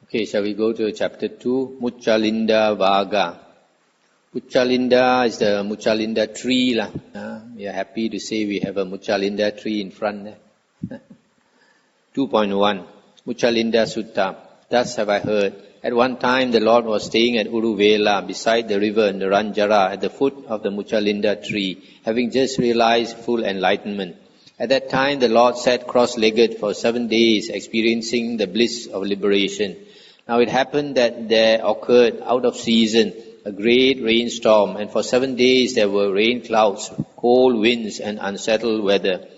Okay, shall we go to chapter 2, Muchalinda Vaga. Muchalinda is the Muchalinda tree. We are happy to say we have a Muchalinda tree in front there. 2.1, Muchalinda Sutta. Thus have I heard. At one time the Lord was staying at Uruvela beside the river Naranjara at the foot of the Muchalinda tree, having just realized full enlightenment. At that time the Lord sat cross-legged for 7 days, experiencing the bliss of liberation. Now it happened that there occurred out of season a great rainstorm, and for 7 days there were rain clouds, cold winds and unsettled weather.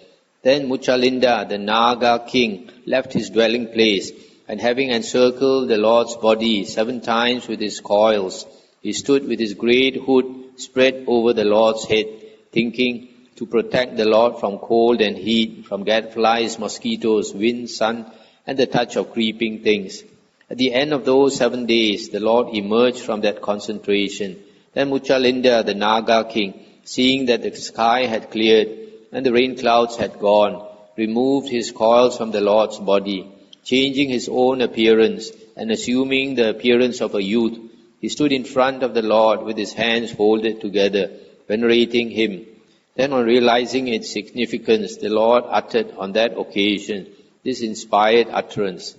Then Muchalinda, the Naga king, left his dwelling place, and having encircled the Lord's body 7 times with his coils, he stood with his great hood spread over the Lord's head, thinking to protect the Lord from cold and heat, from gadflies, mosquitoes, wind, sun, and the touch of creeping things. At the end of those 7 days, the Lord emerged from that concentration. Then Muchalinda, the Naga king, seeing that the sky had cleared and the rain clouds had gone, removed his coils from the Lord's body. Changing his own appearance and assuming the appearance of a youth, he stood in front of the Lord with his hands folded together, venerating him. Then on realizing its significance, the Lord uttered on that occasion this inspired utterance.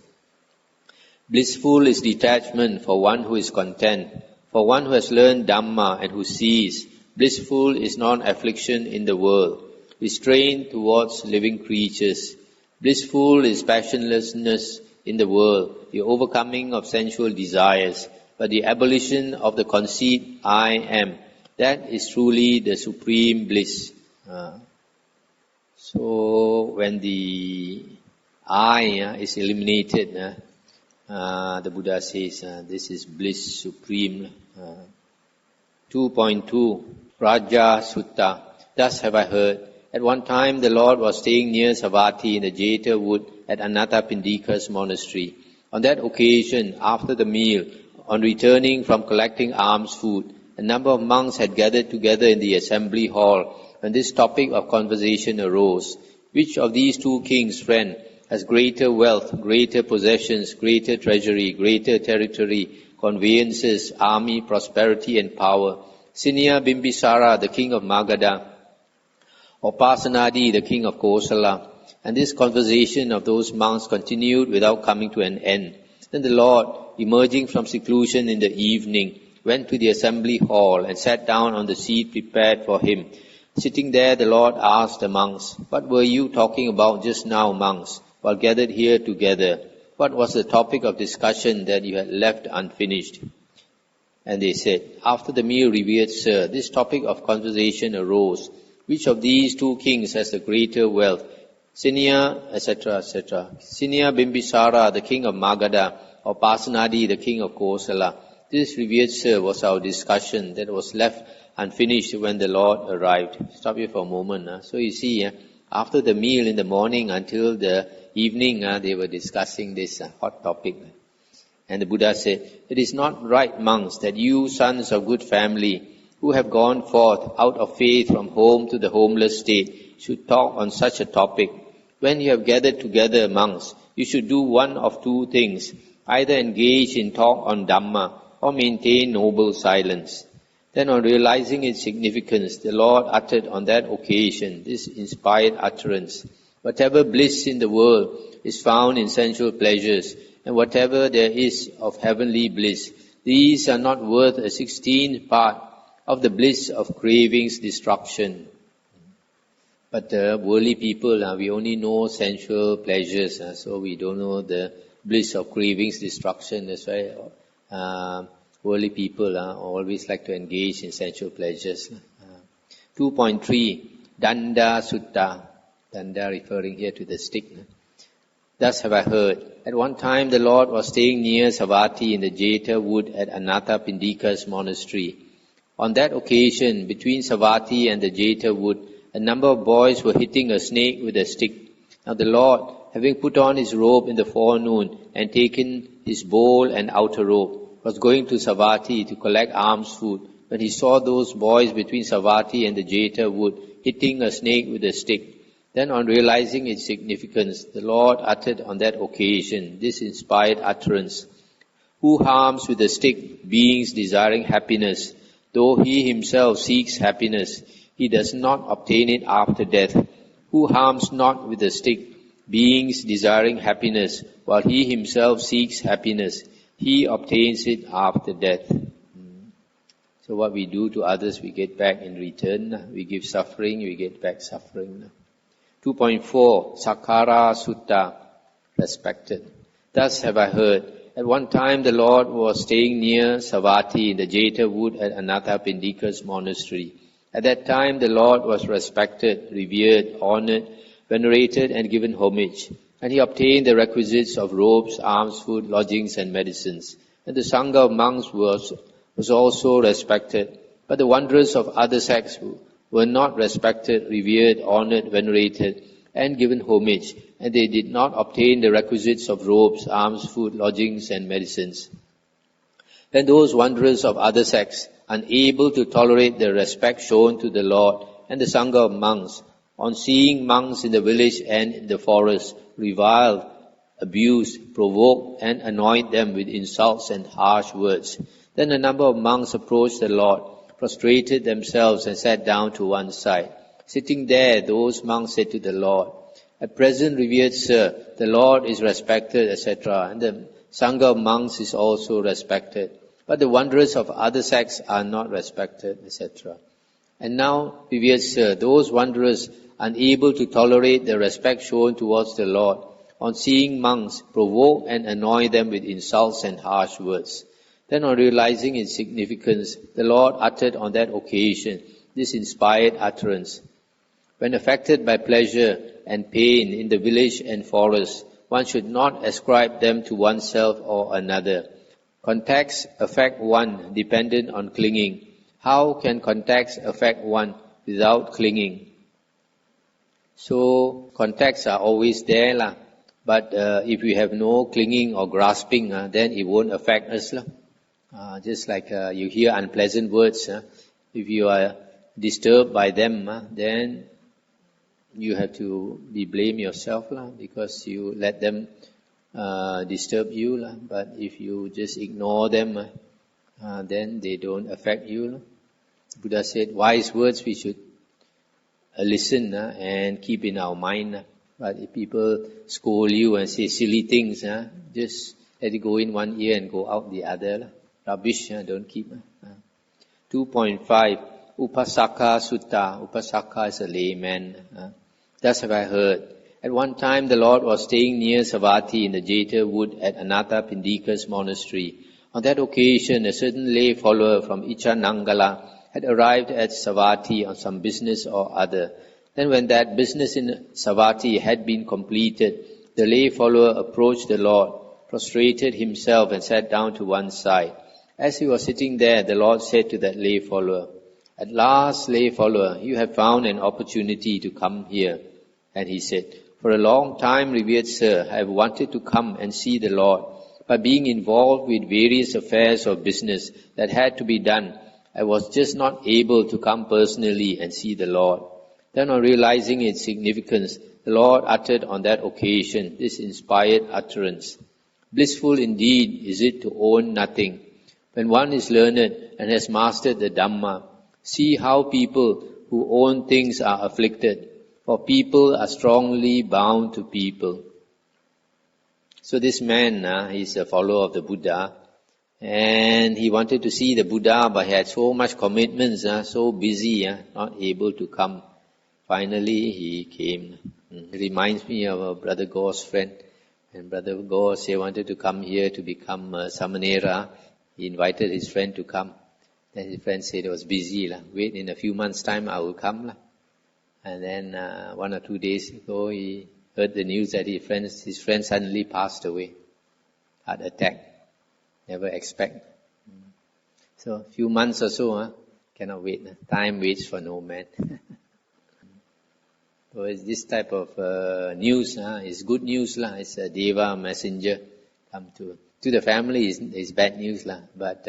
Blissful is detachment for one who is content, for one who has learned Dhamma and who sees. Blissful is non-affliction in the world, restraint towards living creatures. Blissful is passionlessness in the world, the overcoming of sensual desires, but the abolition of the conceit, I am. That is truly the supreme bliss. So when the I is eliminated, the Buddha says, this is bliss supreme. 2.2, Raja Sutta. Thus have I heard. At one time the Lord was staying near Savatthi in the Jeta wood at Anathapindika's monastery. On that occasion, after the meal, on returning from collecting alms food, a number of monks had gathered together in the assembly hall, when this topic of conversation arose. Which of these 2 kings, friend, has greater wealth, greater possessions, greater treasury, greater territory, conveyances, army, prosperity and power? Senior Bimbisara, the king of Magadha, or Pasenadi, the king of Kosala? And this conversation of those monks continued without coming to an end. Then the Lord, emerging from seclusion in the evening, went to the assembly hall and sat down on the seat prepared for him. Sitting there, the Lord asked the monks, "What were you talking about just now, monks, while gathered here together? What was the topic of discussion that you had left unfinished?" And they said, "After the meal, revered sir, this topic of conversation arose. Which of these 2 kings has the greater wealth? Senior, etc., etc. Senior Bimbisara, the king of Magadha, or Pasenadi, the king of Kosala?" This, revered sir, was our discussion that was left unfinished when the Lord arrived. Stop here for a moment. So you see, after the meal in the morning until the evening, they were discussing this hot topic. And the Buddha said, "It is not right, monks, that you, sons of good family, who have gone forth out of faith from home to the homeless state, should talk on such a topic. When you have gathered together, monks, you should do one of 2 things, either engage in talk on Dhamma or maintain noble silence." Then on realizing its significance, the Lord uttered on that occasion this inspired utterance. Whatever bliss in the world is found in sensual pleasures, and whatever there is of heavenly bliss, these are not worth a 16th part of the bliss of cravings destruction. But worldly people, we only know sensual pleasures, so we don't know the bliss of cravings destruction. That's why worldly people always like to engage in sensual pleasures. 2.3, Danda Sutta. Danda referring here to the stick. Thus have I heard. At one time the Lord was staying near Savatthi in the Jeta wood at Anathapindika's monastery. On that occasion, between Savatthi and the Jeta wood, a number of boys were hitting a snake with a stick. Now the Lord, having put on his robe in the forenoon and taken his bowl and outer robe, was going to Savatthi to collect alms food, when he saw those boys between Savatthi and the Jeta wood hitting a snake with a stick. Then on realizing its significance, the Lord uttered on that occasion this inspired utterance. Who harms with a stick beings desiring happiness? Though he himself seeks happiness, he does not obtain it after death. Who harms not with a stick beings desiring happiness, while he himself seeks happiness, he obtains it after death. So what we do to others, we get back in return. We give suffering, we get back suffering. 2.4, Sakkara Sutta, respected. Thus have I heard. At one time the Lord was staying near Savatthi in the Jeta wood at Anathapindika's monastery. At that time the Lord was respected, revered, honored, venerated and given homage. And he obtained the requisites of robes, alms, food, lodgings and medicines. And the Sangha of monks was also respected. But the wanderers of other sects were not respected, revered, honored, venerated, and given homage, and they did not obtain the requisites of robes, alms, food, lodgings, and medicines. Then those wanderers of other sects, unable to tolerate the respect shown to the Lord and the Sangha of monks, on seeing monks in the village and in the forest, reviled, abused, provoked, and annoyed them with insults and harsh words. Then a number of monks approached the Lord, prostrated themselves and sat down to one side. Sitting there, those monks said to the Lord, "At present, revered Sir, the Lord is respected, etc., and the Sangha of monks is also respected. But the wanderers of other sects are not respected, etc. And now, revered Sir, those wanderers, unable to tolerate the respect shown towards the Lord, on seeing monks, provoke and annoy them with insults and harsh words." Then on realizing its significance, the Lord uttered on that occasion this inspired utterance. When affected by pleasure and pain in the village and forest, one should not ascribe them to oneself or another. Contacts affect one dependent on clinging. How can contacts affect one without clinging? So contacts are always there, but if we have no clinging or grasping, then it won't affect us. Just like you hear unpleasant words, if you are disturbed by them, then you have to blame yourself because you let them disturb you. But if you just ignore them, then they don't affect you. Buddha said, wise words we should listen and keep in our mind. But if people scold you and say silly things, just let it go in one ear and go out the other. Rubbish, don't keep. 2.5, Upasaka Sutta. Upasaka is a layman. Thus have I heard. At one time the Lord was staying near Savatthi in the Jeta wood at Anathapindika's monastery. On that occasion, a certain lay follower from Ichanangala had arrived at Savatthi on some business or other. Then when that business in Savatthi had been completed, the lay follower approached the Lord, prostrated himself and sat down to one side. As he was sitting there, the Lord said to that lay follower, "At last, lay follower, you have found an opportunity to come here." And he said, "For a long time, revered Sir, I have wanted to come and see the Lord. But being involved with various affairs of business that had to be done, I was just not able to come personally and see the Lord." Then on realizing its significance, the Lord uttered on that occasion this inspired utterance. Blissful indeed is it to own nothing. When one is learned and has mastered the Dhamma, see how people who own things are afflicted, for people are strongly bound to people. So this man, he's a follower of the Buddha, and he wanted to see the Buddha, but he had so much commitments, so busy, not able to come. Finally, he came. It reminds me of our Brother Gore's friend. And Brother Gore said he wanted to come here to become a Samanera. He invited his friend to come. Then his friend said he was busy. Wait, in a few months' time I will come. And then 1 or 2 days ago, he heard the news that his friend suddenly passed away. Heart attack. Never expect. So a few months or so, cannot wait. Time waits for no man. So it's this type of news, it's good news, it's a Deva messenger come to the family is bad news, but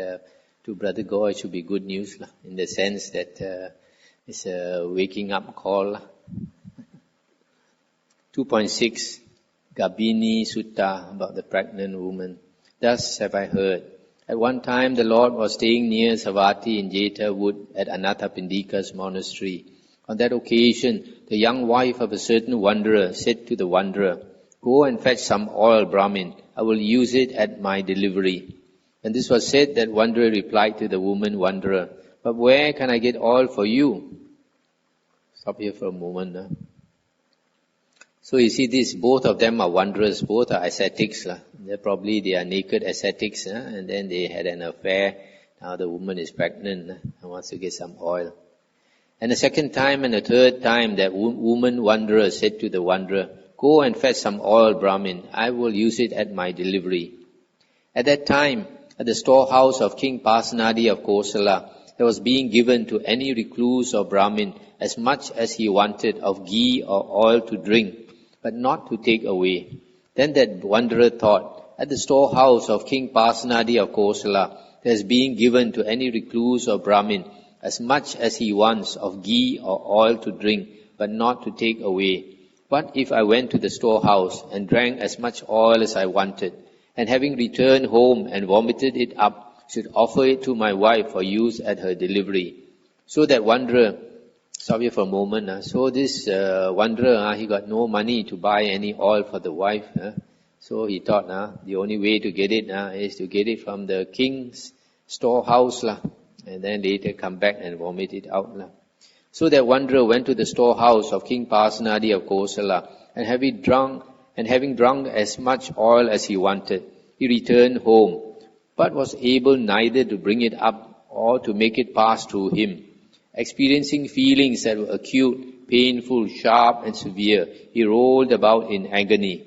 to Brother Gore it should be good news, in the sense that it's a waking up call. 2.6, Gabini Sutta, about the pregnant woman. Thus have I heard. At one time the Lord was staying near Savatthi in Jeta wood at Anathapindika's monastery. On that occasion, the young wife of a certain wanderer said to the wanderer, "Go and fetch some oil, Brahmin. I will use it at my delivery." When this was said, that wanderer replied to the woman wanderer, "But where can I get oil for you?" Stop here for a moment. So you see this, both of them are wanderers, both are ascetics. They are naked ascetics, and then they had an affair. Now the woman is pregnant and wants to get some oil. And the second time and the third time, that woman wanderer said to the wanderer, "Go and fetch some oil, Brahmin. I will use it at my delivery." At that time, at the storehouse of King Pasenadi of Kosala, there was being given to any recluse or Brahmin as much as he wanted of ghee or oil to drink, but not to take away. Then that wanderer thought, at the storehouse of King Pasenadi of Kosala, there is being given to any recluse or Brahmin as much as he wants of ghee or oil to drink, but not to take away. What if I went to the storehouse and drank as much oil as I wanted, and having returned home and vomited it up, should offer it to my wife for use at her delivery? So that wanderer, stop here for a moment. So this wanderer, he got no money to buy any oil for the wife. So he thought the only way to get it is to get it from the king's storehouse, and then later come back and vomit it out. So that wanderer went to the storehouse of King Pasenadi of Kosala, and having drunk as much oil as he wanted, he returned home, but was able neither to bring it up or to make it pass through him. Experiencing feelings that were acute, painful, sharp, and severe, he rolled about in agony.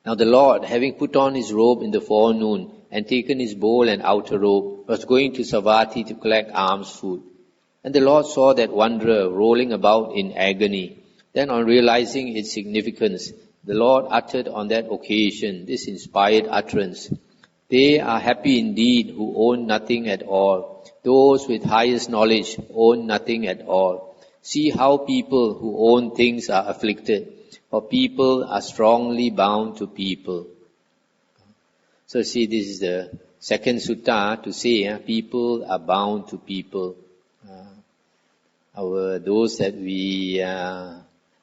Now the Lord, having put on his robe in the forenoon and taken his bowl and outer robe, was going to Savatthi to collect alms food. And the Lord saw that wanderer rolling about in agony. Then, on realizing its significance, the Lord uttered on that occasion this inspired utterance: "They are happy indeed who own nothing at all. Those with highest knowledge own nothing at all. See how people who own things are afflicted, for people are strongly bound to people." So see, this is the second sutta to say people are bound to people. Those that we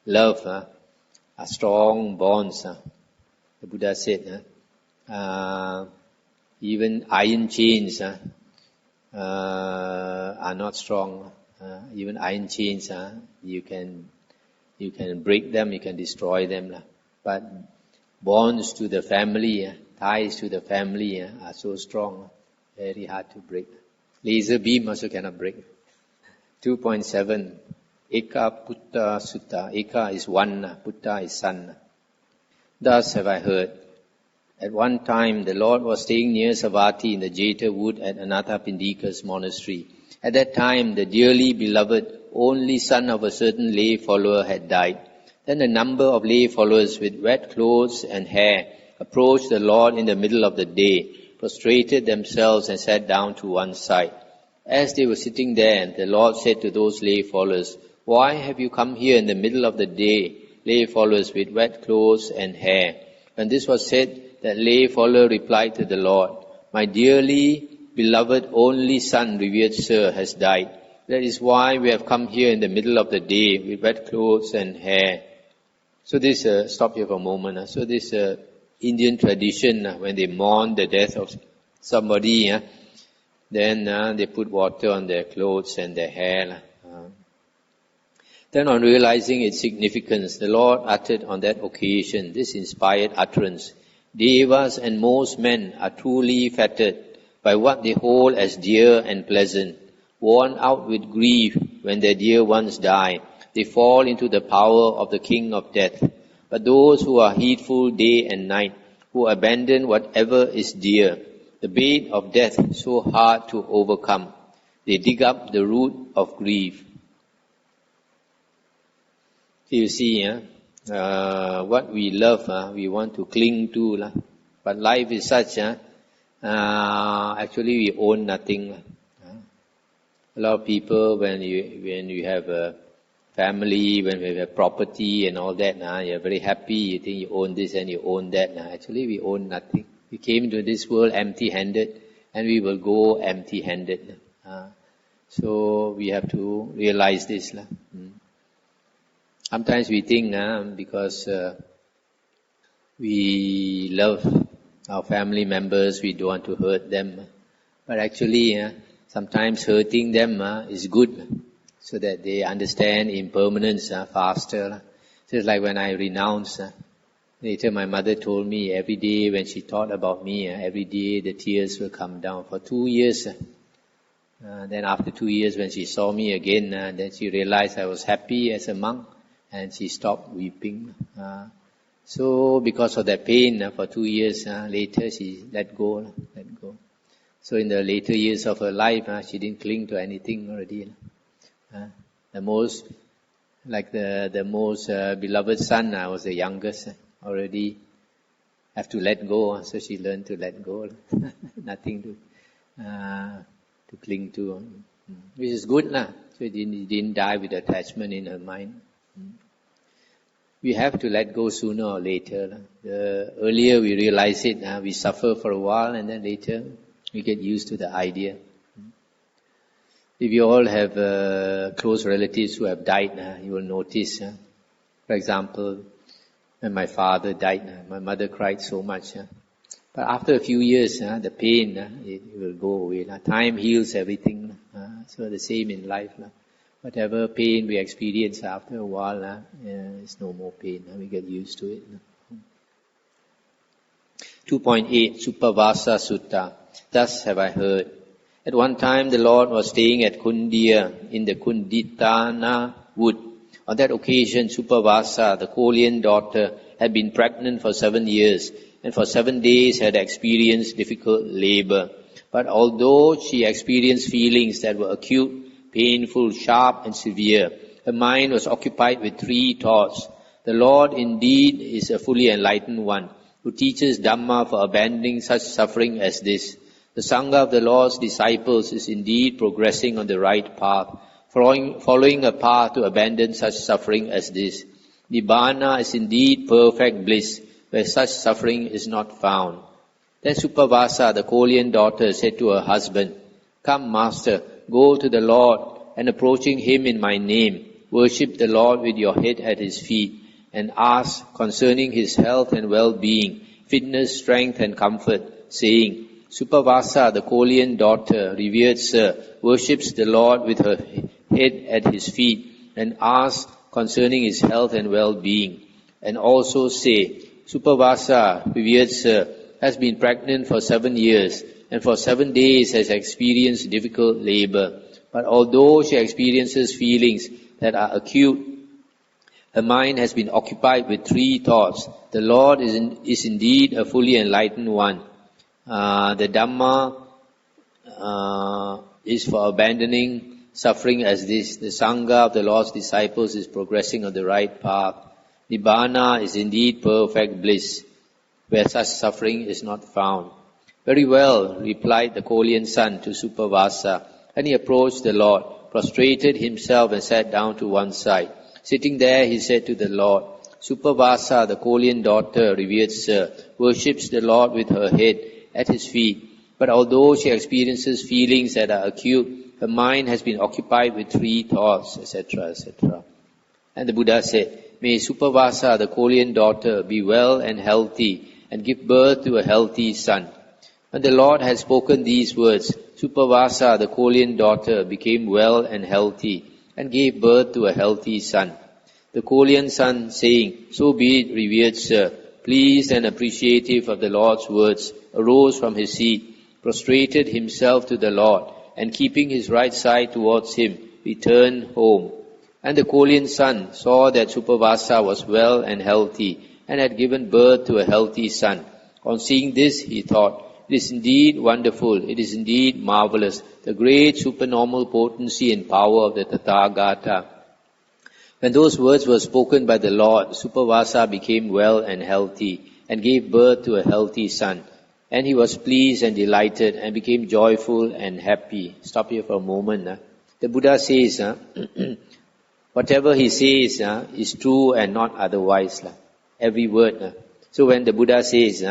love are strong bonds. The Buddha said, even iron chains are not strong. Even iron chains, you can break them, you can destroy them. But bonds to the family, ties to the family are so strong, very hard to break. Laser beam also cannot break. 2.7 Eka Putta Sutta. Eka is one, Putta is son. Thus have I heard. At one time the Lord was staying near Savatthi in the Jeta wood at Anathapindika's monastery. At that time the dearly beloved only son of a certain lay follower had died. Then a number of lay followers with wet clothes and hair approached the Lord in the middle of the day, prostrated themselves and sat down to one side. As they were sitting there, the Lord said to those lay followers, "Why have you come here in the middle of the day, lay followers with wet clothes and hair?" When this was said, that lay follower replied to the Lord, "My dearly beloved only son, revered sir, has died. That is why we have come here in the middle of the day with wet clothes and hair." So this, stop here for a moment. So this Indian tradition, when they mourn the death of somebody, then they put water on their clothes and their hair. Then on realizing its significance, the Lord uttered on that occasion this inspired utterance: "Devas and most men are truly fettered by what they hold as dear and pleasant. Worn out with grief when their dear ones die, they fall into the power of the king of death. But those who are heedful day and night, who abandon whatever is dear, the bait of death so hard to overcome, they dig up the root of grief." So you see, what we love, we want to cling to. But life is such, actually we own nothing. A lot of people, when you have a family, when we have property and all that, you're very happy, you think you own this and you own that. Actually we own nothing. We came to this world empty-handed, and we will go empty-handed. So we have to realize this. Sometimes we think because we love our family members, we don't want to hurt them. But actually, sometimes hurting them is good, so that they understand impermanence faster. Just like when I renounced, later my mother told me every day when she thought about me, every day the tears will come down. For 2 years, then after 2 years when she saw me again, then she realized I was happy as a monk, and she stopped weeping. So because of that pain, for 2 years later she let go. So in the later years of her life, she didn't cling to anything already. The most beloved son was the youngest. Already have to let go, so she learned to let go. Nothing to cling to, which is good, So she didn't die with attachment in her mind. We have to let go sooner or later. The earlier we realize it, we suffer for a while, and then later we get used to the idea. If you all have close relatives who have died, you will notice. For example, when my father died, my mother cried so much. But after a few years, the pain it will go away. Time heals everything. So the same in life. Whatever pain we experience after a while, it's no more pain. We get used to it. 2.8 Suppavasa Sutta. Thus have I heard. At one time the Lord was staying at Kundia in the Kunditana wood. On that occasion, Suppavasa, the Kolian daughter, had been pregnant for 7 years, and for 7 days had experienced difficult labor. But although she experienced feelings that were acute, painful, sharp, and severe, her mind was occupied with 3 thoughts. The Lord indeed is a fully enlightened one, who teaches Dhamma for abandoning such suffering as this. The Sangha of the Lord's disciples is indeed progressing on the right path, following a path to abandon such suffering as this. Nibbana is indeed perfect bliss, where such suffering is not found. Then Suppavasa, the Kolian daughter, said to her husband, "Come, Master, go to the Lord, and approaching Him in my name, worship the Lord with your head at His feet, and ask concerning His health and well-being, fitness, strength, and comfort, saying, Suppavasa, the Kolian daughter, revered sir, worships the Lord with her head at His feet, and asks concerning His health and well-being. And also say, Suppavasa, revered sir, has been pregnant for 7 years, and for 7 days has experienced difficult labor. But although she experiences feelings that are acute, her mind has been occupied with 3 thoughts. The Lord is indeed a fully enlightened one. The Dhamma is for abandoning suffering as this. The Sangha of the Lord's disciples is progressing on the right path. Nibbana is indeed perfect bliss, where such suffering is not found. Very well, replied the Kolian son to Suppavasa, and he approached the Lord, prostrated himself and sat down to one side. Sitting there, he said to the Lord, Suppavasa, the Kolian daughter, revered sir, worships the Lord with her head at His feet. But although she experiences feelings that are acute, her mind has been occupied with 3 thoughts, etc., etc. And the Buddha said, May Suppavasa, the Kolian daughter, be well and healthy, and give birth to a healthy son. When the Lord had spoken these words, Suppavasa, the Kolian daughter, became well and healthy, and gave birth to a healthy son. The Kolian son, saying, So be it, revered sir, pleased and appreciative of the Lord's words, arose from his seat, prostrated himself to the Lord, and keeping his right side towards Him, returned home. And the Kolian son saw that Suppavasa was well and healthy, and had given birth to a healthy son. On seeing this, he thought, It is indeed wonderful, it is indeed marvelous, the great supernormal potency and power of the Tathagata. When those words were spoken by the Lord, Suppavasa became well and healthy, and gave birth to a healthy son. And he was pleased and delighted, and became joyful and happy. Stop here for a moment. The Buddha says, whatever he says is true and not otherwise. Every word. So when the Buddha says,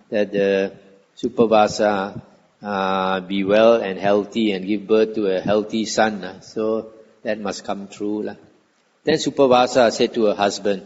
that the Supavasa be well and healthy and give birth to a healthy son. So that must come true. Then Supavasa said to her husband,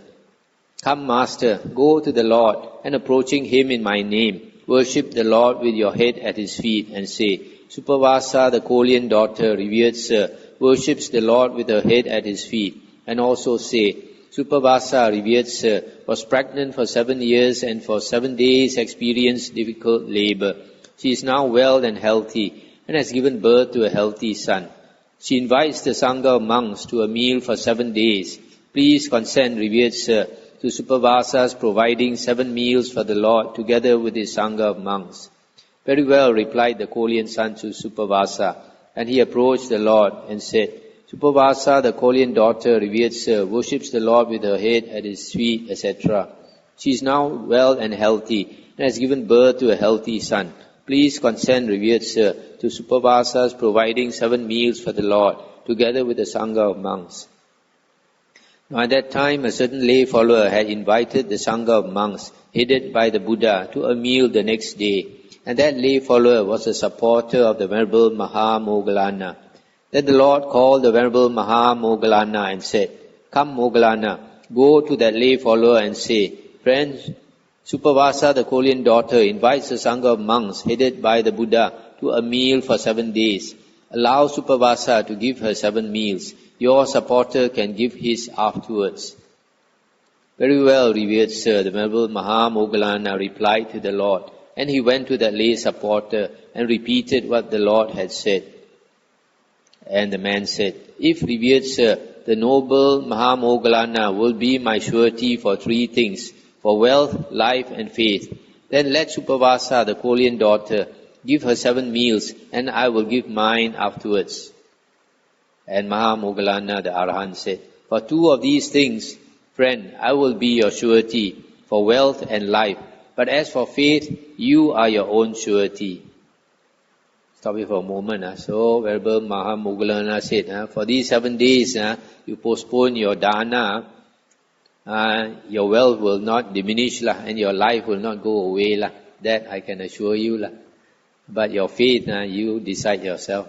"Come, master, go to the Lord, and approaching him in my name, worship the Lord with your head at his feet, and say, Supavasa, the Kolian daughter, revered sir, worships the Lord with her head at his feet, and also say, Supavasa, revered sir, was pregnant for 7 years and for 7 days experienced difficult labor. She is now well and healthy, and has given birth to a healthy son. She invites the Sangha of monks to a meal for 7 days. Please consent, revered sir, to Supavasa's providing 7 meals for the Lord together with his Sangha of monks." "Very well," replied the Kolian son to Supavasa, and he approached the Lord and said, "Supavasa, the Kolian daughter, revered sir, worships the Lord with her head at his feet, etc. She is now well and healthy, and has given birth to a healthy son. Please consent, revered sir, to Supavasa's providing 7 meals for the Lord, together with the Sangha of monks." Now at that time, a certain lay follower had invited the Sangha of monks, headed by the Buddha, to a meal the next day, and that lay follower was a supporter of the Venerable Mahamoggallana. Then the Lord called the Venerable Mahamoggallana and said, "Come, Moggallana, go to that lay follower and say, Friends, Supavasa, the Kolian daughter, invites the Sangha of monks, headed by the Buddha, to a meal for 7 days. Allow Supavasa to give her 7 meals. Your supporter can give his afterwards." "Very well, revered sir," the Venerable Mahamoggallana replied to the Lord, and he went to that lay supporter and repeated what the Lord had said. And the man said, "If, revered sir, the noble Mahamoggallana will be my surety for 3 things, for wealth, life and faith, then let Supavasa, the Kolian daughter, give her 7 meals, and I will give mine afterwards." And Mahamoggallana the Arahant said, "For 2 of these things, friend, I will be your surety, for wealth and life. But as for faith, you are your own surety." Stop here for a moment. So Venerable Mahamoggallana said, for these 7 days, you postpone your dana, your wealth will not diminish, and your life will not go away. That I can assure you. But your faith, you decide yourself.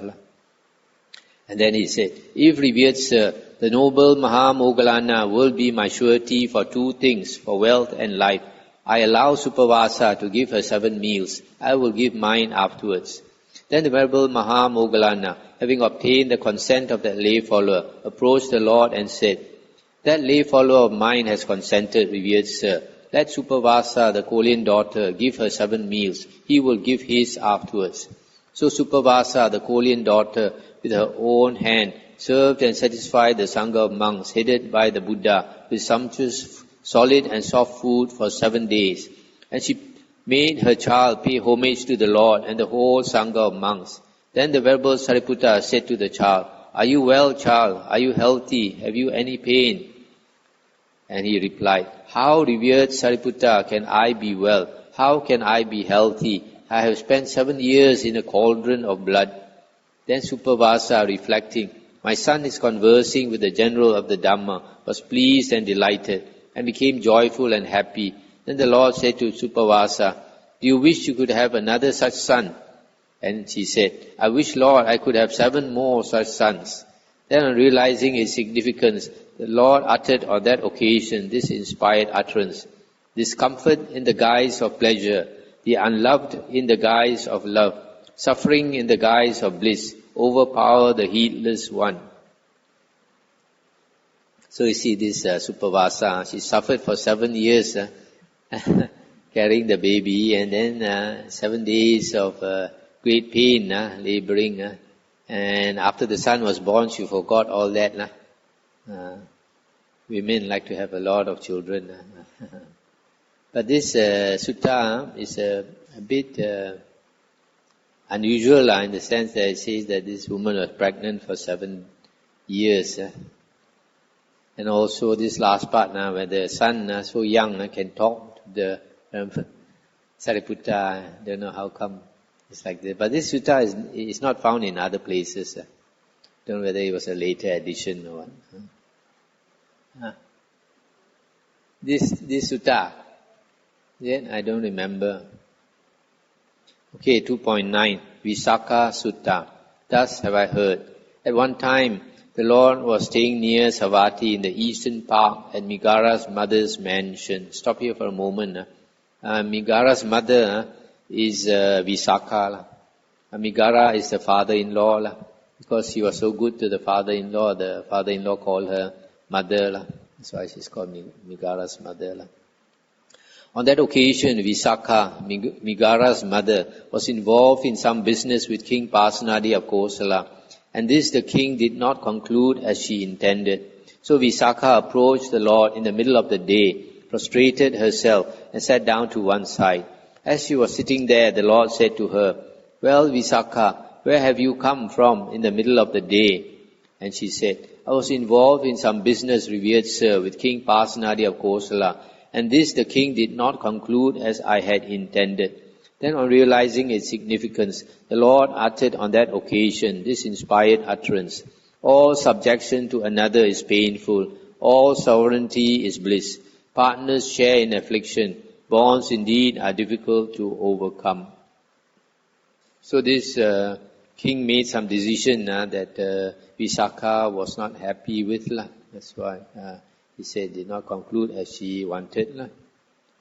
And then he said, "If, revered sir, the noble Mahamoggallana will be my surety for 2 things, for wealth and life, I allow Supavasa to give her 7 meals. I will give mine afterwards." Then the Venerable Mahamoggallana, having obtained the consent of that lay follower, approached the Lord and said, "That lay follower of mine has consented, revered sir. Let Supavasa, the Kolian daughter, give her 7 meals. He will give his afterwards." So Supavasa, the Kolian daughter, with her own hand, served and satisfied the Sangha of monks, headed by the Buddha, with sumptuous, solid and soft food for 7 days. And she made her child pay homage to the Lord and the whole Sangha of monks. Then the Venerable Sariputta said to the child, "Are you well, child? Are you healthy? Have you any pain?" And he replied, "How, revered Sariputta, can I be well? How can I be healthy? I have spent 7 years in a cauldron of blood." Then Supavasa, reflecting, "My son is conversing with the general of the Dhamma," was pleased and delighted, and became joyful and happy. Then the Lord said to Supavasa, "Do you wish you could have another such son?" And she said, "I wish, Lord, I could have 7 more such sons." Then, on realizing its significance, the Lord uttered on that occasion this inspired utterance: "Discomfort in the guise of pleasure, the unloved in the guise of love, suffering in the guise of bliss, overpower the heedless one." So you see this Supavasa, she suffered for 7 years carrying the baby, and then 7 days of great pain, laboring. And after the son was born, she forgot all that. Women like to have a lot of children. But this sutta is a bit unusual in the sense that it says that this woman was pregnant for 7 years. And also this last part, where the son, so young, can talk to the Sariputta. I don't know how come it's like that. But this sutta is not found in other places. Don't know whether it was a later addition or what. This sutta, I don't remember. Okay, 2.9, Visakha Sutta. Thus have I heard. At one time, the Lord was staying near Savatthi in the eastern park at Migara's mother's mansion. Stop here for a moment. Migara's mother is Visakha. Migara is the father-in-law. Because she was so good to the father-in-law called her mother. That's why she's called Migara's mother. On that occasion, Visakha, Migara's mother, was involved in some business with King Pasenadi of Kosala, and this the king did not conclude as she intended. So Visakha approached the Lord in the middle of the day, prostrated herself, and sat down to one side. As she was sitting there, the Lord said to her, "Well, Visakha, where have you come from in the middle of the day?" And she said, "I was involved in some business, revered sir, with King Pasenadi of Kosala, and this the king did not conclude as I had intended." Then on realizing its significance, the Lord uttered on that occasion this inspired utterance: "All subjection to another is painful. All sovereignty is bliss. Partners share in affliction. Bonds indeed are difficult to overcome." So this king made some decision that Visakha was not happy with. That's why he said did not conclude as she wanted.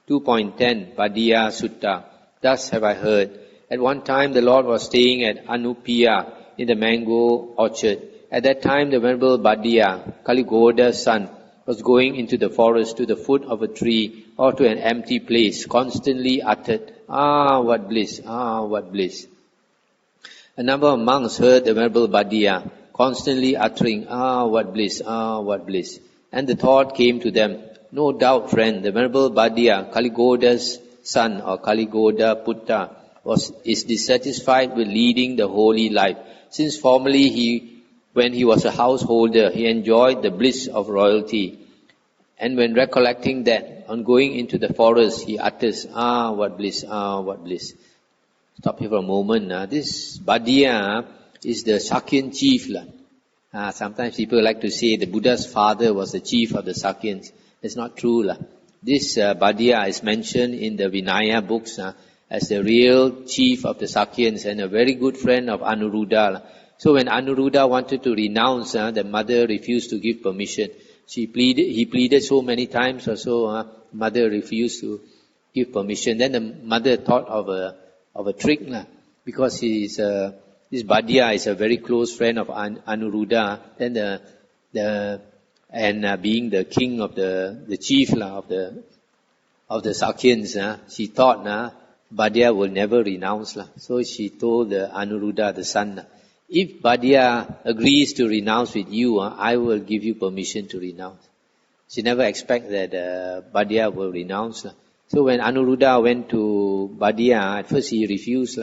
2.10 Badiya Sutta. Thus have I heard. At one time the Lord was staying at Anupiya in the mango orchard. At that time the Venerable Badiya, Kaligoda's son, was going into the forest to the foot of a tree or to an empty place, constantly uttered, "Ah, what bliss! Ah, what bliss!" A number of monks heard the Venerable Badiya constantly uttering, "Ah, what bliss! Ah, what bliss!" And the thought came to them, "No doubt, friend, the Venerable Badiya, Kaligoda's son or Kaligoda Putta, is dissatisfied with leading the holy life, since formerly when he was a householder, he enjoyed the bliss of royalty. And when recollecting that, on going into the forest, he utters, 'Ah, what bliss! Ah, what bliss!'" Stop here for a moment. This Badiya is the Sakyan chief. Sometimes people like to say the Buddha's father was the chief of the Sakyans. It's not true. This Badiya is mentioned in the Vinaya books as the real chief of the Sakyans and a very good friend of Anuruddha. So when Anuruddha wanted to renounce, the mother refused to give permission. He pleaded so many times or so, mother refused to give permission. Then the mother thought of a trick, because this Badiya is a very close friend of Anuruddha. Then being the king of the chief of the Sakyans, she thought Badiya will never renounce. So she told Anuruddha, the son, "If Badiya agrees to renounce with you, I will give you permission to renounce." She never expected that Badiya will renounce. So when Anuruddha went to Badiya, at first he refused.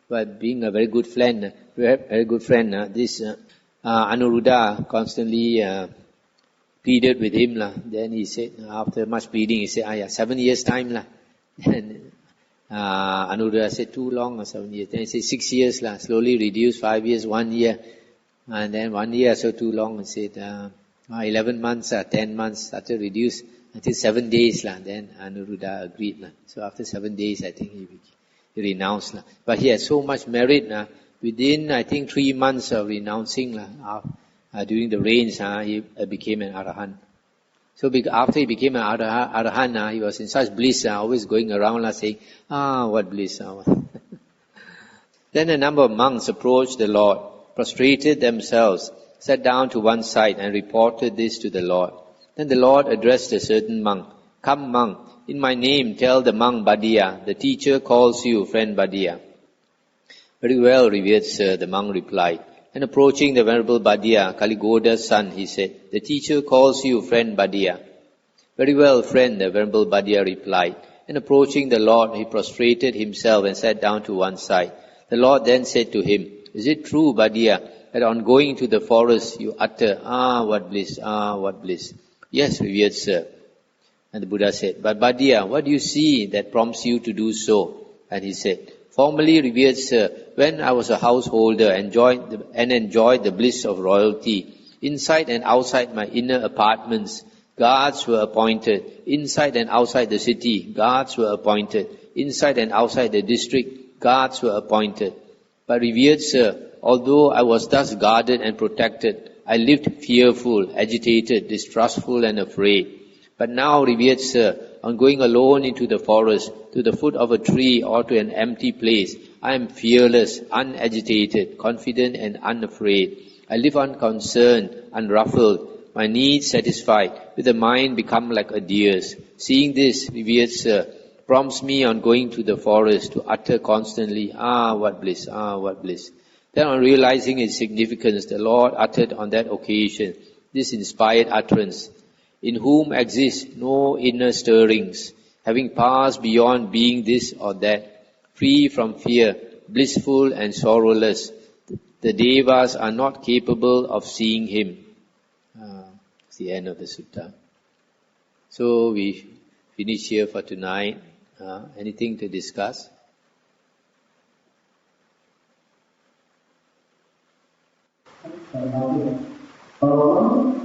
But being a very good friend, this Anuruddha constantly pleaded with him. Then he said, after much pleading, he said, 7 years time. And Anuruddha said, "Too long, 7 years." Then he said, 6 years, slowly reduced, 5 years, 1 year. And then 1 year, so too long. He said, 11 months, 10 months, started reduce until 7 days. Then Anuruddha agreed. So after 7 days, I think he renounced. But he had so much merit. Within, I think, 3 months of renouncing, during the rains, he became an Arahant. So after he became an Arahant, he was in such bliss, always going around saying, "Ah, what bliss." Then a number of monks approached the Lord, prostrated themselves, sat down to one side and reported this to the Lord. Then the Lord addressed a certain monk, "Come, monk, in my name tell the monk Badiya, the teacher calls you, friend Badiya." "Very well, revered sir," the monk replied. And approaching the Venerable Badiya, Kaligoda's son, he said, "The teacher calls you, friend Badiya." "Very well, friend," the Venerable Badiya replied. And approaching the Lord, he prostrated himself and sat down to one side. The Lord then said to him, "Is it true, Badiya, that on going into the forest you utter, 'Ah, what bliss! Ah, what bliss!'" "Yes, revered sir." And the Buddha said, "But Badiya, what do you see that prompts you to do so?" And he said, "Formerly, revered sir, when I was a householder and enjoyed the bliss of royalty, inside and outside my inner apartments, guards were appointed. Inside and outside the city, guards were appointed. Inside and outside the district, guards were appointed. But revered Sir, although I was thus guarded and protected, I lived fearful, agitated, distrustful and afraid. But now, revered Sir, on going alone into the forest, to the foot of a tree or to an empty place, I am fearless, unagitated, confident and unafraid. I live unconcerned, unruffled, my needs satisfied, with a mind become like a deer's. Seeing this, revered Sir, prompts me on going to the forest to utter constantly, "Ah, what bliss, ah, what bliss." Then on realizing its significance, the Lord uttered on that occasion this inspired utterance, "In whom exist no inner stirrings, having passed beyond being this or that, free from fear, blissful and sorrowless, the Devas are not capable of seeing Him." It's the end of the sutta. So we finish here for tonight. Anything to discuss?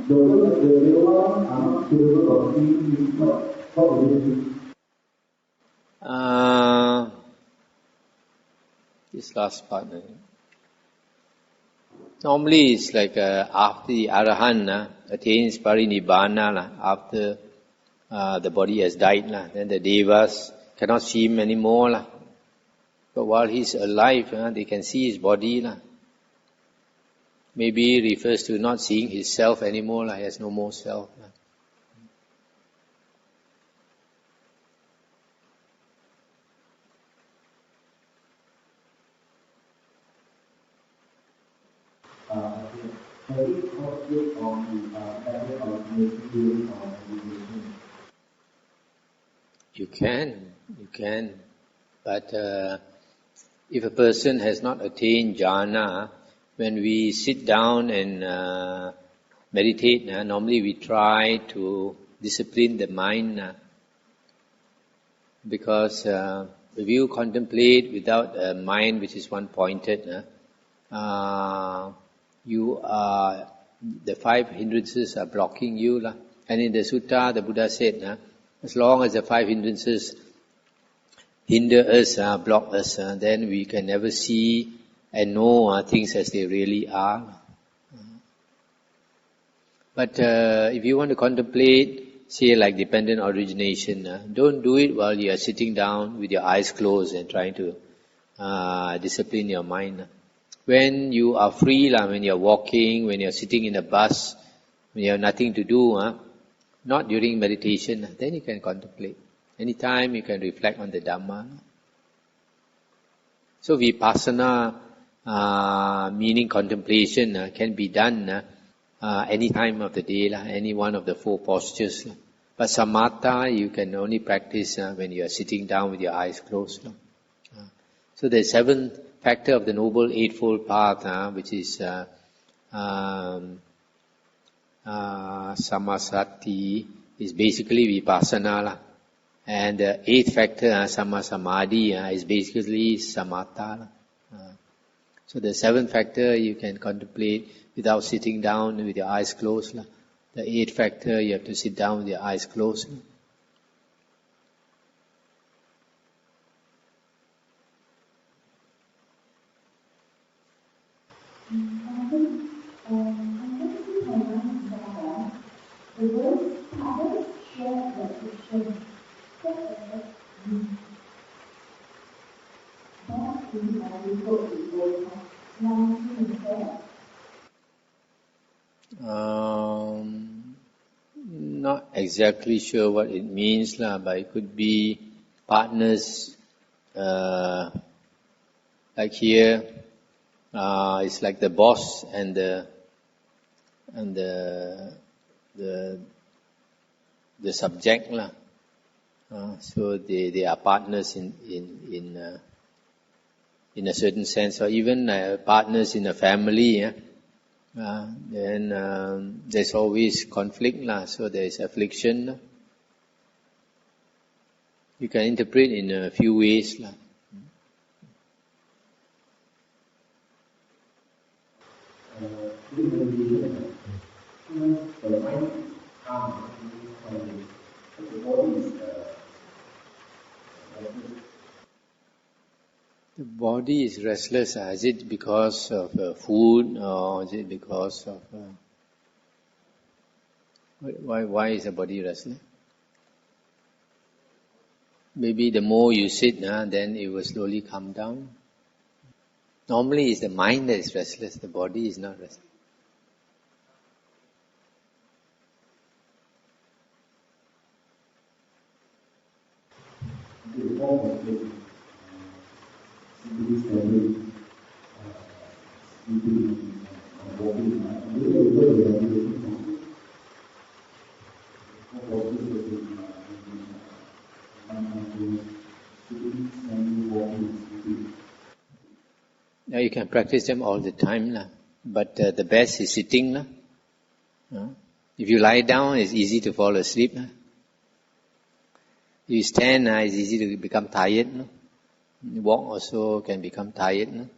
Those that the Devas are not capable of seeing Him, what will it be? This last part. Normally it's like after the Arahant attains Parinibbana, after the body has died, then the Devas cannot see him anymore. But while he's alive, they can see his body. Maybe it refers to not seeing his self anymore, he has no more self. You can. But if a person has not attained jhana, when we sit down and meditate, normally we try to discipline the mind. Because if you contemplate without a mind which is one-pointed, you are, the five hindrances are blocking you. And in the sutta, the Buddha said, as long as the five hindrances hinder us, block us, then we can never see and know things as they really are. But if you want to contemplate, say like dependent origination, don't do it while you are sitting down with your eyes closed and trying to discipline your mind. When you are free, when you are walking, when you are sitting in a bus, when you have nothing to do, not during meditation, then you can contemplate. Anytime you can reflect on the Dhamma. So vipassana, meaning contemplation, can be done any time of the day, any one of the four postures. But samatha you can only practice when you are sitting down with your eyes closed. So the seventh factor of the Noble Eightfold Path, which is samasati, is basically vipassana. And the eighth factor, sammasamadhi, is basically samatha. So the seventh factor you can contemplate without sitting down with your eyes closed. The eighth factor you have to sit down with your eyes closed. Not exactly sure what it means, but it could be partners. Like here, it's like the boss and the subject, so they are partners in a certain sense, or even partners in a family. Then there's always conflict, so there is affliction. You can interpret in a few ways. The body is restless. Is it because of food, or is it because of... Why is the body restless? Maybe the more you sit, then it will slowly come down. Normally it's the mind that is restless, the body is not restless. Now you can practice them all the time, but the best is sitting. If you lie down, it's easy to fall asleep. If you stand, it's easy to become tired. Walk also can become tired.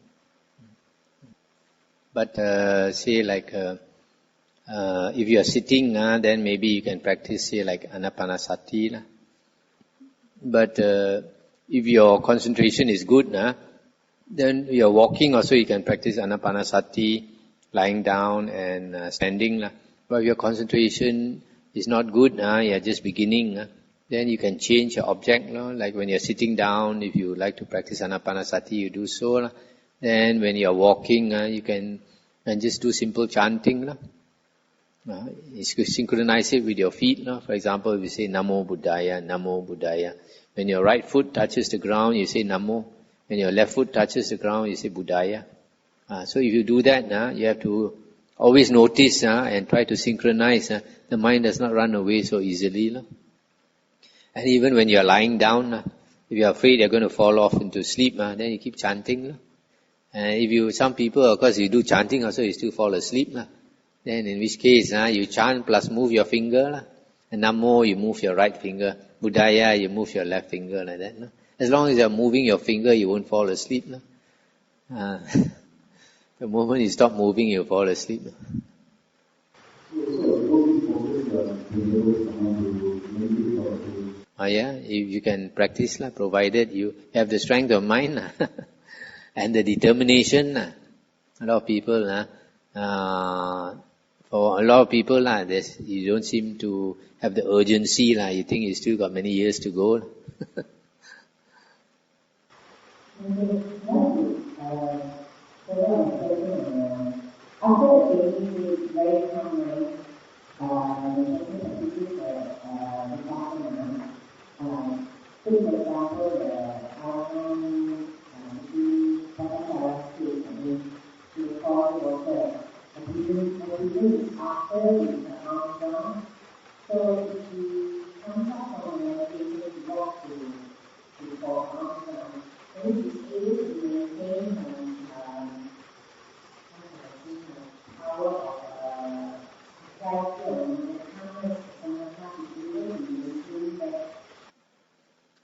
But say like, if you are sitting, then maybe you can practice say like anapanasati. But if your concentration is good, then you are walking also you can practice anapanasati, lying down and standing. But if your concentration is not good, you are just beginning, then you can change your object. Like when you are sitting down, if you like to practice anapanasati, you do so. Then when you are walking, you can just do simple chanting. You synchronize it with your feet. For example, if you say Namo Buddhaya, Namo Buddhaya. When your right foot touches the ground, you say Namo. When your left foot touches the ground, you say Buddhaya. So if you do that, you have to always notice and try to synchronize. The mind does not run away so easily. And even when you are lying down, if you are afraid you are going to fall off into sleep, then you keep chanting. And some people, of course, you do chanting also, you still fall asleep. Then in which case, you chant plus move your finger. And Namo, you move your right finger. Buddhaya, you move your left finger like that. As long as you are moving your finger, you won't fall asleep. The moment you stop moving, you fall asleep. Yeah, if you can practice, provided you have the strength of mind and the determination. A lot of people, for a lot of people, you don't seem to have the urgency. You think you still got many years to go.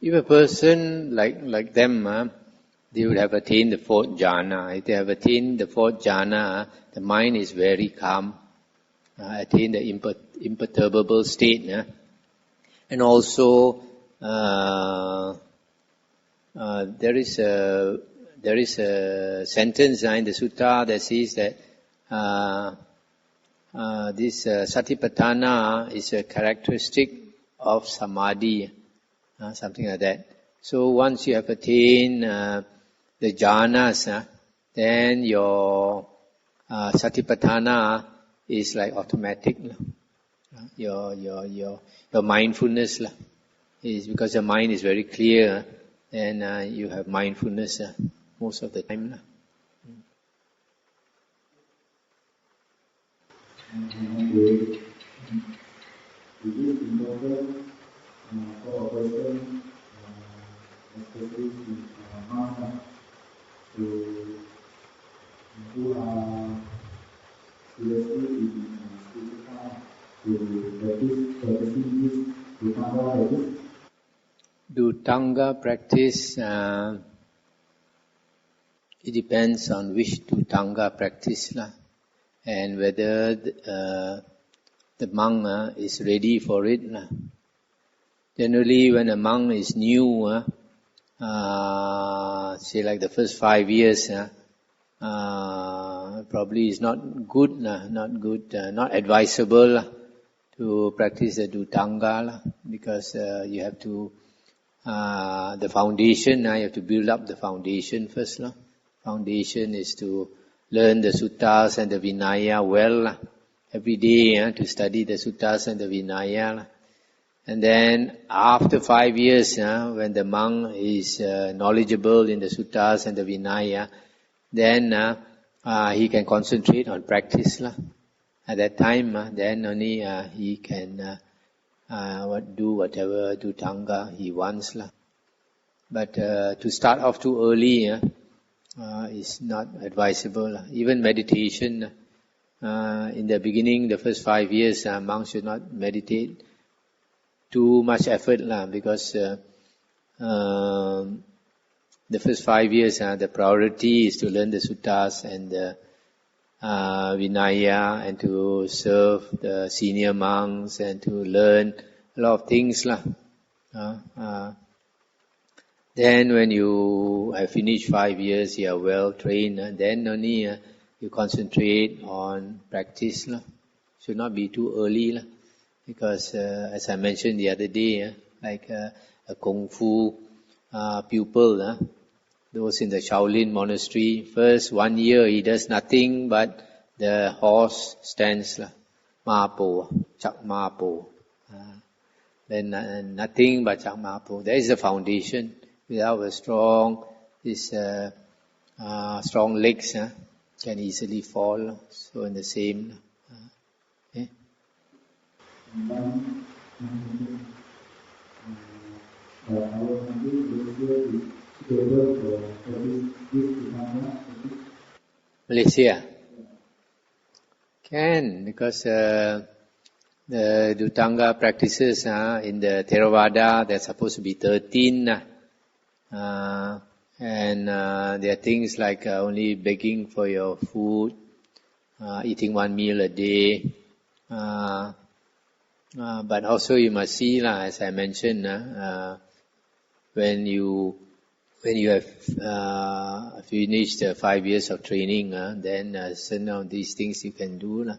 If a person like them, they would have attained the fourth jhana. If they have attained the fourth jhana, the mind is very calm, attain the imperturbable state. And also, there is a sentence in the sutta that says that this satipatthana is a characteristic of samadhi. Something like that. So once you have attained the jhanas, then your satipatthana is like automatic. Your mindfulness is because your mind is very clear, and you have mindfulness most of the time. For a person, especially monks, who are seriously in spiritual to practicing this Dhamma practice. Do Tanga practice? It depends on which Tanga practice, and whether the monk is ready for it. Generally, when a monk is new, say like the first 5 years, probably is not good, not advisable to practice the Dhutanga, because you have to, the foundation, you have to build up the foundation first. Foundation is to learn the suttas and the Vinaya well, every day to study the suttas and the Vinaya. And then after 5 years, when the monk is knowledgeable in the suttas and the Vinaya, then he can concentrate on practice. At that time, then only he can do whatever Dhutanga he wants. But to start off too early is not advisable. Even meditation, in the beginning, the first 5 years, monks should not meditate too much effort, because the first 5 years, the priority is to learn the suttas and the Vinaya, and to serve the senior monks, and to learn a lot of things. Then when you have finished 5 years, you are well trained, then only you concentrate on practice. Should not be too early, because as I mentioned the other day, like a Kung Fu pupil, those in the Shaolin monastery, first 1 year he does nothing but the horse stance, Mapo, Chak Mapo. Then nothing but Chak Mapo. That is the foundation. Without a strong legs, can easily fall. So in the same. Okay. Malaysia can, because the Dhutanga practices in the Theravada, they're supposed to be 13, and there are things like only begging for your food, eating 1 meal a day, but also you must see, as I mentioned, when you have finished 5 years of training, then certain of these things you can do.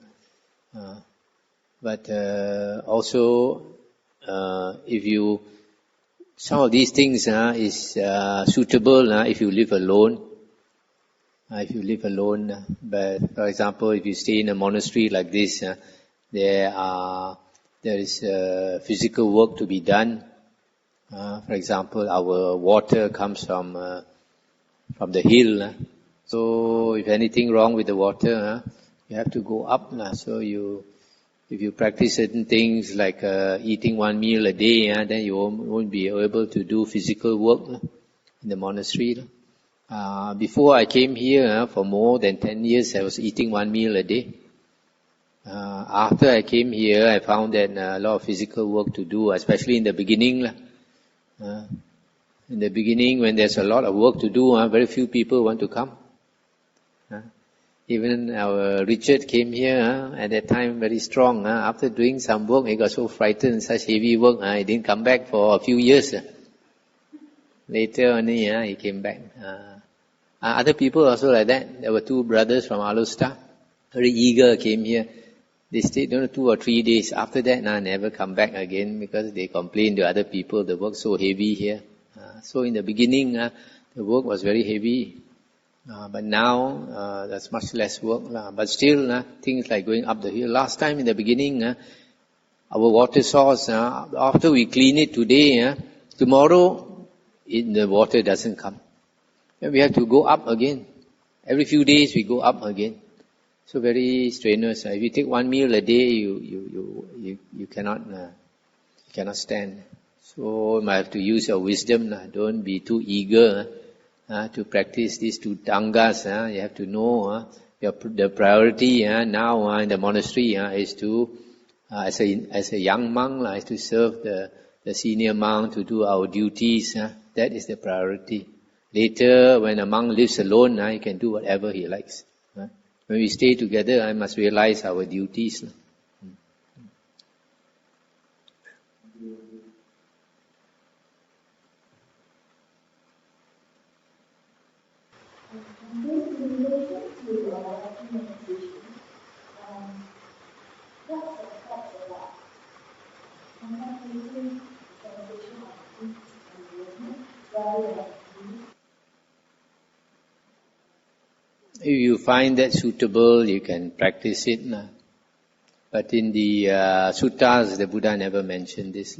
But also, if you, some of these things is suitable if you live alone. But for example, if you stay in a monastery like this, there is physical work to be done. For example, our water comes from the hill. So if anything wrong with the water, you have to go up. So if you practice certain things like eating 1 meal a day, then you won't be able to do physical work in the monastery. Before I came here, for more than 10 years, I was eating 1 meal a day. After I came here, I found that a lot of physical work to do, especially in the beginning. In the beginning, when there's a lot of work to do, very few people want to come. Even our Richard came here at that time very strong. After doing some work, he got so frightened, such heavy work, he didn't come back for a few years. Later only, he came back. Other people also like that. There were 2 brothers from Alusta, very eager, came here. They stayed 2 or 3 days. After that, never come back again, because they complained to other people, the work so heavy here. So in the beginning, the work was very heavy. But now, there's much less work. But still, things like going up the hill. Last time in the beginning, our water source, after we clean it today, tomorrow, the water doesn't come. And we have to go up again. Every few days we go up again. So very strenuous. If you take 1 meal a day, you cannot stand. So you might have to use your wisdom. Don't be too eager to practice these 2 tangas. You have to know the priority now in the monastery is to, as a young monk, is to serve the senior monk, to do our duties. That is the priority. Later, when a monk lives alone, he can do whatever he likes. When we stay together, I must realize our duties. If you find that suitable, you can practice it. But in the suttas, the Buddha never mentioned this.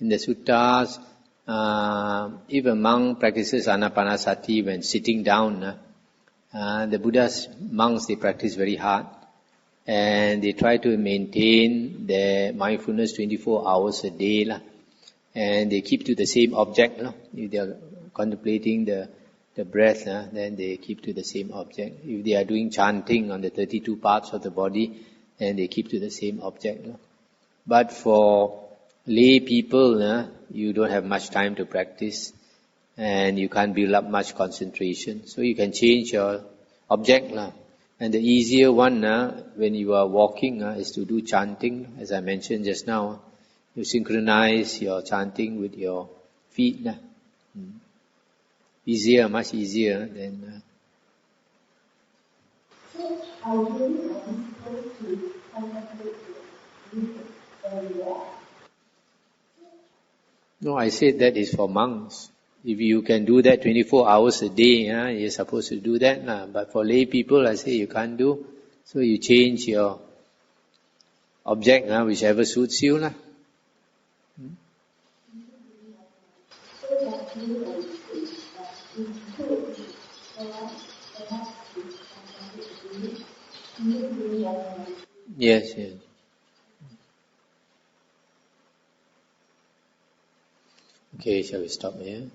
In the suttas, if a monk practices anapanasati when sitting down, the Buddha's monks, they practice very hard. And they try to maintain their mindfulness 24 hours a day. And they keep to the same object. If they are contemplating the breath, then they keep to the same object. If they are doing chanting on the 32 parts of the body, then they keep to the same object. But for lay people, you don't have much time to practice, and you can't build up much concentration. So you can change your object. And the easier one, when you are walking, is to do chanting, as I mentioned just now. You synchronize your chanting with your feet. Easier, much easier than... No, I said that is for monks. If you can do that 24 hours a day, you're supposed to do that. But for lay people, I say you can't do. So you change your object, whichever suits you. Yes, yes. Okay, shall we stop here?